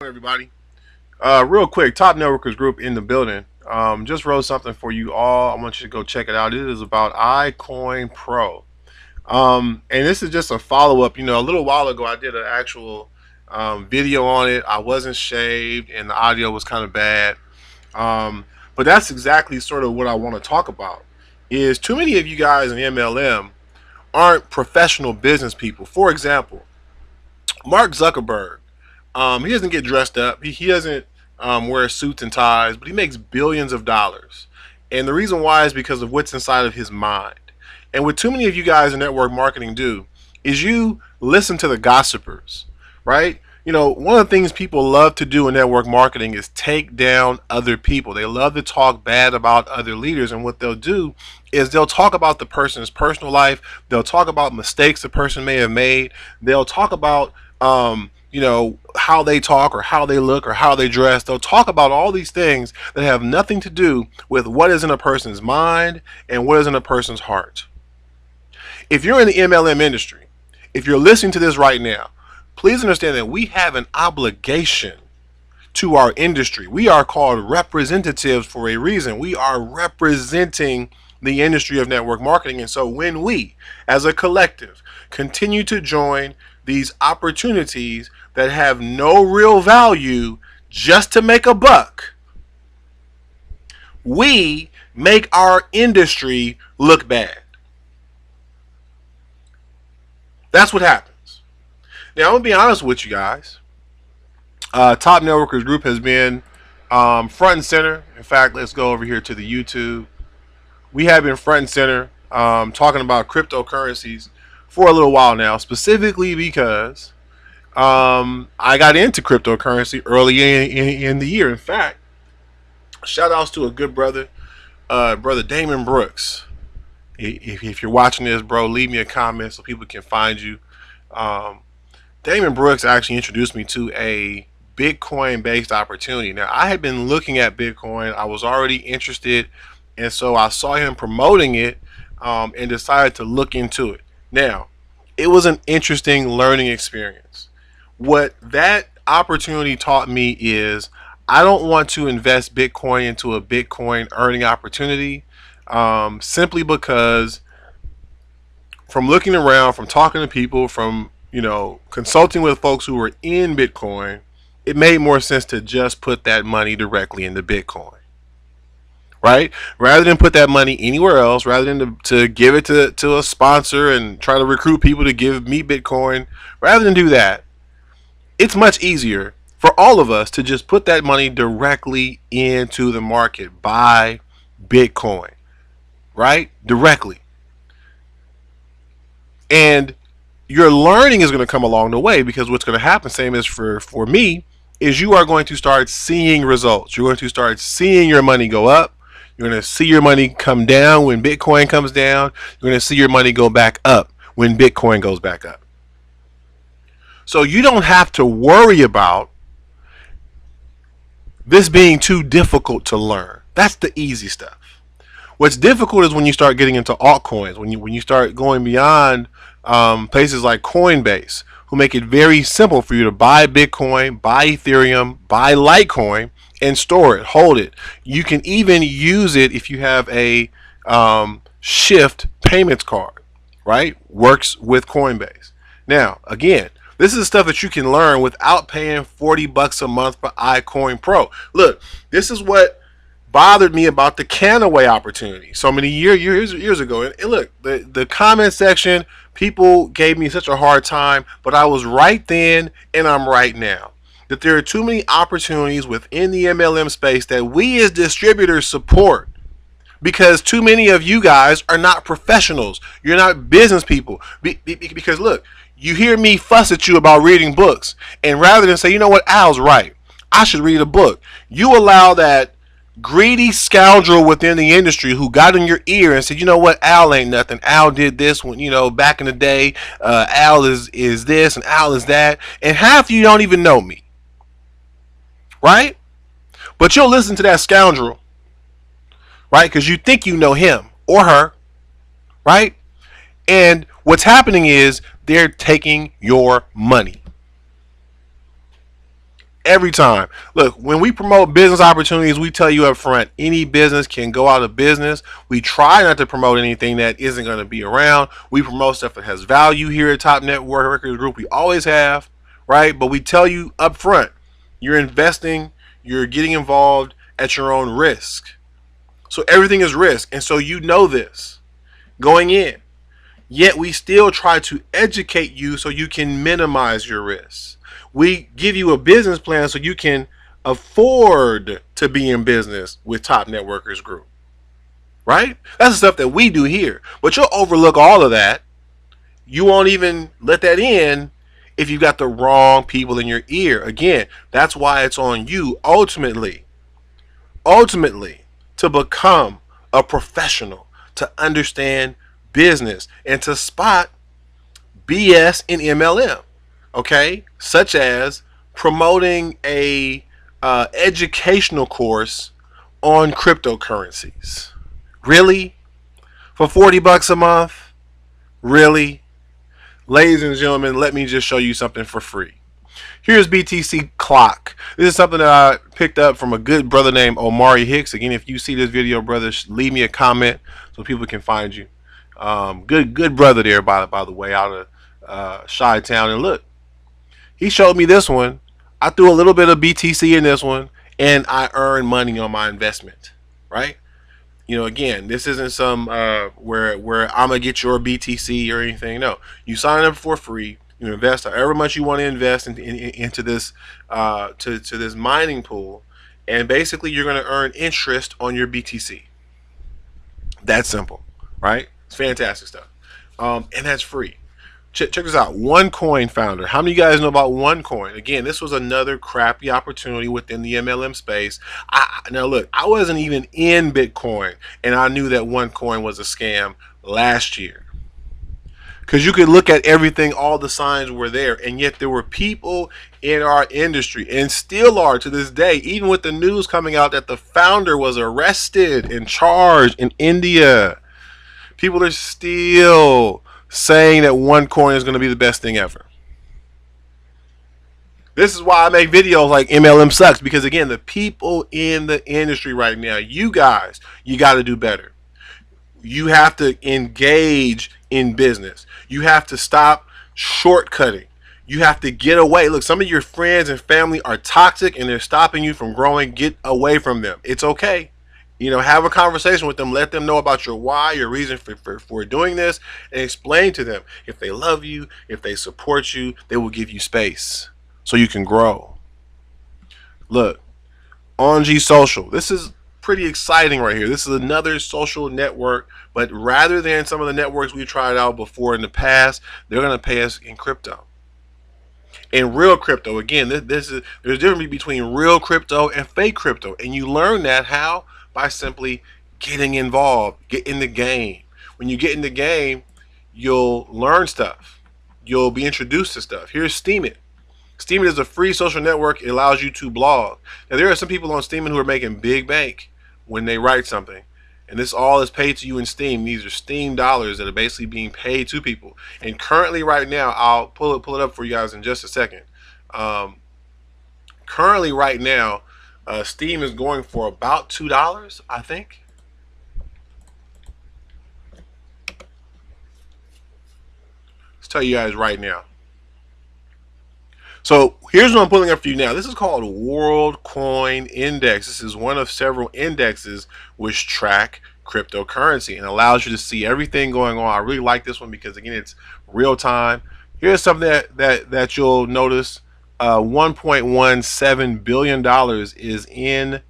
everybody. Real quick, Top Networkers Group in the building. Just wrote something for you all. I want you to go check it out. It is about ICoinPro. And this is just a follow-up. A little while ago, I did an actual video on it. I wasn't shaved, and the audio was kind of bad. But that's exactly sort of what I want to talk about. Is too many of you guys in MLM aren't professional business people. For example, Mark Zuckerberg. He doesn't get dressed up. He doesn't wear suits and ties, but he makes billions of dollars. And the reason why is because of what's inside of his mind. And what too many of you guys in network marketing do is you listen to the gossipers, right? One of the things people love to do in network marketing is take down other people. They love to talk bad about other leaders. And what they'll do is they'll talk about the person's personal life. They'll talk about mistakes the person may have made. They'll talk about how they talk or how they look or how they dress. They'll talk about all these things that have nothing to do with what is in a person's mind and what is in a person's heart. If you're in the MLM industry, if you're listening to this right now, please understand that we have an obligation to our industry. We are called representatives for a reason. We are representing the industry of network marketing. And so when we, as a collective, continue to join these opportunities that have no real value just to make a buck, we make our industry look bad. That's what happens. Now, I'm going to be honest with you guys. Top Networkers Group has been front and center. In fact, let's go over here to the YouTube. We have been front and center talking about cryptocurrencies for a little while now, specifically because I got into cryptocurrency early in the year. In fact, shout outs to a good brother, brother Damon Brooks. If you're watching this, bro, leave me a comment so people can find you. Damon Brooks actually introduced me to a Bitcoin based opportunity. Now, I had been looking at Bitcoin. I was already interested, and so I saw him promoting it and decided to look into it. Now, it was an interesting learning experience. What that opportunity taught me is I don't want to invest Bitcoin into a Bitcoin earning opportunity simply because from looking around, from talking to people, from consulting with folks who were in Bitcoin, it made more sense to just put that money directly into Bitcoin. Right? Rather than put that money anywhere else, rather than to give it to a sponsor and try to recruit people to give me Bitcoin, rather than do that, it's much easier for all of us to just put that money directly into the market, buy Bitcoin, right? Directly. And your learning is going to come along the way, because what's going to happen, same as for me, is you are going to start seeing results. You're going to start seeing your money go up. You're going to see your money come down when Bitcoin comes down. You're going to see your money go back up when Bitcoin goes back up. So you don't have to worry about this being too difficult to learn. That's the easy stuff. What's difficult is when you start getting into altcoins, when you start going beyond places like Coinbase, who make it very simple for you to buy Bitcoin, buy Ethereum, buy Litecoin, and store it, hold it. You can even use it if you have a Shift payments card, right? Works with Coinbase. Now, again, this is stuff that you can learn without paying $40 a month for ICoinPro. Look, this is what bothered me about the Canaway opportunity so many years ago. And look, the comment section, people gave me such a hard time, but I was right then and I'm right now. That there are too many opportunities within the MLM space that we as distributors support, because too many of you guys are not professionals. You're not business people. Because look, you hear me fuss at you about reading books, and rather than say, you know what, Al's right, I should read a book, you allow that greedy scoundrel within the industry who got in your ear and said, you know what, Al ain't nothing. Al did this when, back in the day. Al is this and Al is that. And half of you don't even know me. Right? But you'll listen to that scoundrel. Right? Because you think you know him or her. Right? And what's happening is they're taking your money. Every time. Look, when we promote business opportunities, we tell you up front, any business can go out of business. We try not to promote anything that isn't going to be around. We promote stuff that has value here at Top Networkers Group. We always have, right? But we tell you up front, you're investing, you're getting involved at your own risk. So everything is risk. And so you know this going in. Yet we still try to educate you so you can minimize your risks. We give you a business plan so you can afford to be in business with Top Networkers Group. Right? That's the stuff that we do here. But you'll overlook all of that. You won't even let that in if you've got the wrong people in your ear. Again, that's why it's on you ultimately to become a professional, to understand business, and to spot BS in MLM, okay? Such as promoting a educational course on cryptocurrencies. Really? For 40 bucks a month? Really? Ladies and gentlemen, let me just show you something for free. Here's BTC Clock. This is something that I picked up from a good brother named Omari Hicks. Again, if you see this video, brother, leave me a comment so people can find you. Good brother there, by the way, out of Chi-Town. And look, he showed me this one. I threw a little bit of BTC in this one, and I earned money on my investment, right? You know, again, this isn't some where I'm gonna get your BTC or anything. No, you sign up for free. You invest however much you want to invest into this to this mining pool, and basically you're going to earn interest on your BTC. That's simple, right? It's fantastic stuff, and that's free. Check this out. OneCoin founder. How many of you guys know about OneCoin? Again, this was another crappy opportunity within the MLM space. Now look, I wasn't even in Bitcoin, and I knew that OneCoin was a scam last year. Because you could look at everything, all the signs were there, and yet there were people in our industry, and still are to this day, even with the news coming out that the founder was arrested and charged in India. People are still saying that OneCoin is going to be the best thing ever. This is why I make videos like MLM Sucks, because again, the people in the industry right now, you guys, you got to do better. You have to engage in business. You have to stop shortcutting. You have to get away. Look, some of your friends and family are toxic and they're stopping you from growing. Get away from them. It's okay. You know, have a conversation with them. Let them know about your why, your reason for doing this, and explain to them. If they love you, if they support you, they will give you space so you can grow. Look, on G Social. This is pretty exciting right here. This is another social network, but rather than some of the networks we tried out before in the past, they're going to pay us in crypto. In real crypto, again, there's a difference between real crypto and fake crypto, and you learn that how? By simply getting involved, get in the game. When you get in the game, you'll learn stuff. You'll be introduced to stuff. Here's Steemit. Steemit is a free social network. It allows you to blog. Now, there are some people on Steemit who are making big bank when they write something, and this all is paid to you in Steem. These are Steem dollars that are basically being paid to people. And currently, right now, I'll pull it up for you guys in just a second. Currently, right now, Steem is going for about $2, I think. Let's tell you guys right now. So here's what I'm pulling up for you now. This is called World Coin Index. This is one of several indexes which track cryptocurrency and allows you to see everything going on. I really like this one because again, it's real time. Here's something that you'll notice. $1.17 billion is in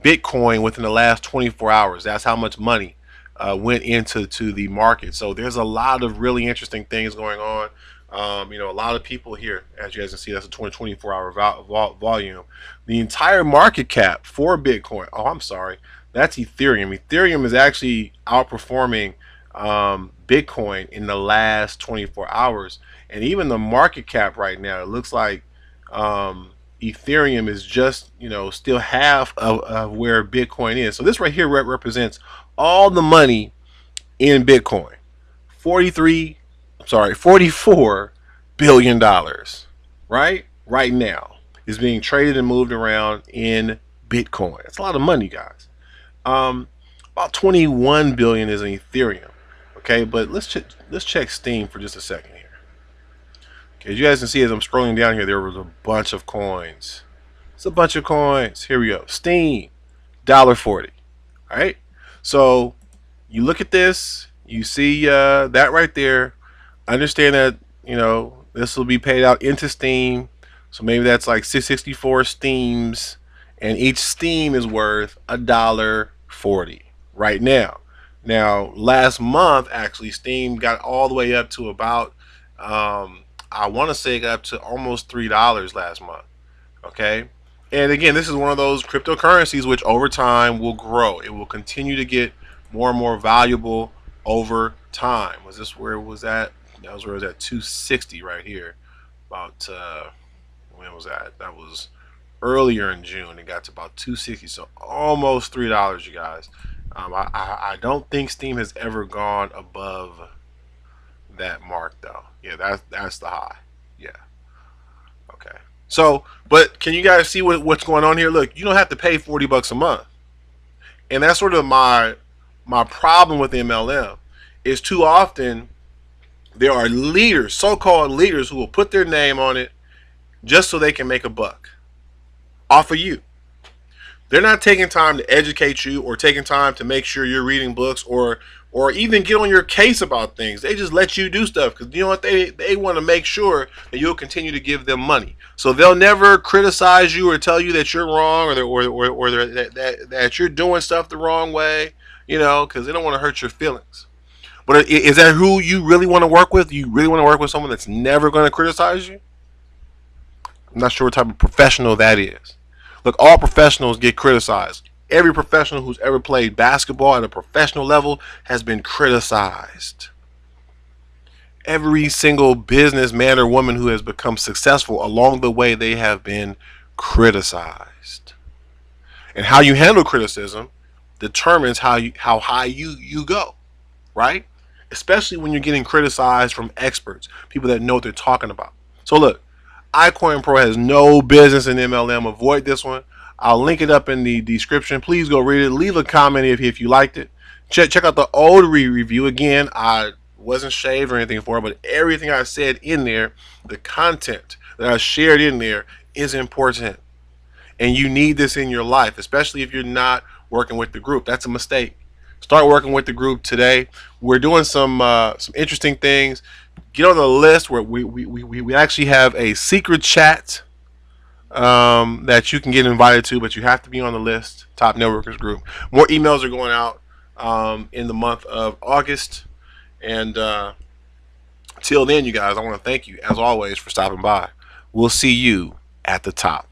Bitcoin within the last 24 hours. That's how much money went into the market. So there's a lot of really interesting things going on. You know, a lot of people here, as you guys can see, that's a 24-hour volume. The entire market cap for Bitcoin, oh, I'm sorry, that's Ethereum. Ethereum is actually outperforming Bitcoin in the last 24 hours. And even the market cap right now, it looks like Ethereum is just, you know, still half of where Bitcoin is. So this right here represents all the money in Bitcoin. $44 billion, right now is being traded and moved around in Bitcoin. It's a lot of money, guys. About 21 billion is in Ethereum. Okay, but let's check Steam for just a second here. Okay, as you guys can see, as I'm scrolling down here, there was a bunch of coins. It's a bunch of coins. Here we go. Steam, $1.40. All right. So you look at this, you see that right there. Understand that this will be paid out into Steam. So maybe that's like 664 Steams, and each Steam is worth $1.40 right now. Now, last month actually, Steam got all the way up to about I want to say it got up to almost $3 last month. Okay. And again, this is one of those cryptocurrencies which over time will grow. It will continue to get more and more valuable over time. Was this where it was at? That was where it was at, 260 right here. About when was that? That was earlier in June. It got to about 260, so almost $3, you guys. I don't think Steam has ever gone above that mark though. Yeah, that's the high. Yeah. Okay. So, but can you guys see what's going on here? Look, you don't have to pay $40 a month, and that's sort of my problem with MLM. Is too often there are leaders, so-called leaders, who will put their name on it just so they can make a buck off of you. They're not taking time to educate you or taking time to make sure you're reading books or even get on your case about things. They just let you do stuff because you know what, they want to make sure that you'll continue to give them money. So they'll never criticize you or tell you that you're wrong or that you're doing stuff the wrong way, because they don't want to hurt your feelings. But is that who you really want to work with? You really want to work with someone that's never going to criticize you? I'm not sure what type of professional that is. Look, all professionals get criticized. Every professional who's ever played basketball at a professional level has been criticized. Every single businessman or woman who has become successful along the way, they have been criticized. And how you handle criticism determines how high you go, right? Especially when you're getting criticized from experts, people that know what they're talking about. So look, ICoinPro has no business in MLM. Avoid this one. I'll link it up in the description. Please go read it. Leave a comment if you liked it. Check out the old review. Again, I wasn't shaved or anything for it, but everything I said in there, the content that I shared in there is important. And you need this in your life, especially if you're not working with the group. That's a mistake. Start working with the group today. We're doing some interesting things. Get on the list where we actually have a secret chat that you can get invited to, but you have to be on the list. Top Networkers Group. More emails are going out in the month of August. And till then, you guys, I want to thank you, as always, for stopping by. We'll see you at the top.